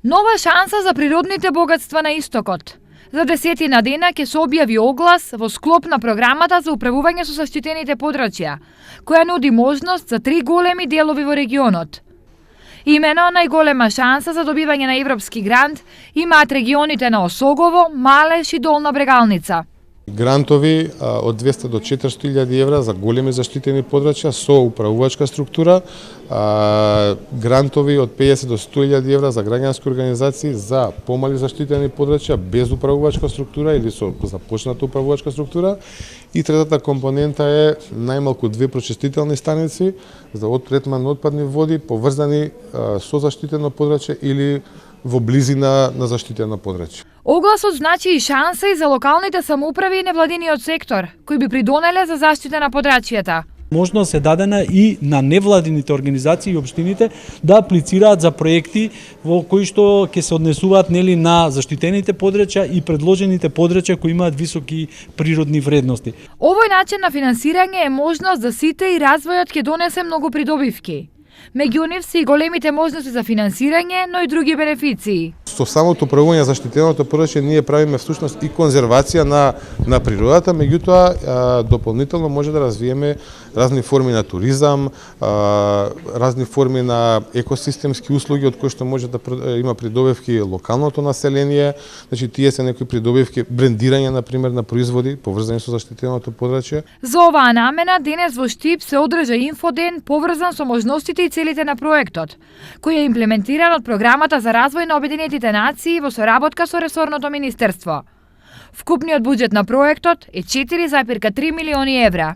Нова шанса за природните богатства на истокот. За 10 дена ќе се објави оглас во склоп на програмата за управување со заштитените подрачја, која нуди можност за 3 големи делови во регионот. Имено најголема шанса за добивање на европски грант имаат регионите на Осогово, Малеш и Долна Брегалница. Грантови од 200 до 400.000 евра за големи заштитени подрачја со управувачка структура, грантови од 50 до 100.000 евра за граѓански организации за помали заштитени подрачја без управувачка структура или со започната управувачка структура. И третата компонента е најмалку 2 прочистителни станици за третман на отпадни води поврзани со заштитено подрачје или во близина на заштитено подрачје. Огласот значи и шанса и за локалните самоуправи и невладиниот сектор, кои би придонеле за заштита на подрачјата. Можност е дадена и на невладините организации и општините да аплицираат за проекти во кои што ќе се однесуваат на заштитените подрачја и предложените подрачја кои имаат високи природни вредности. Овој начин на финансирање е можност за сите и развојот ќе донесе многу придобивки. Меѓу нив се и големите можности за финансирање, но и други бенефиции. Со самото управување заштитеното подрачје ние правиме всушност и конзервација на природата, меѓутоа дополнително може да развиеме разни форми на туризам, разни форми на екосистемски услуги од кои што може да има придобивки локалното население, значи тие се некои придобивки, брендирање на пример на производи поврзани со заштитеното подрачје. За оваа намена денес во Штип се одржа инфоден поврзан со можностите и целите на проектот, кој е имплементиран од Програмата за развој на Обединетите нации во соработка со ресорното министерство. Вкупниот буџет на проектот е 4,3 милиони евра.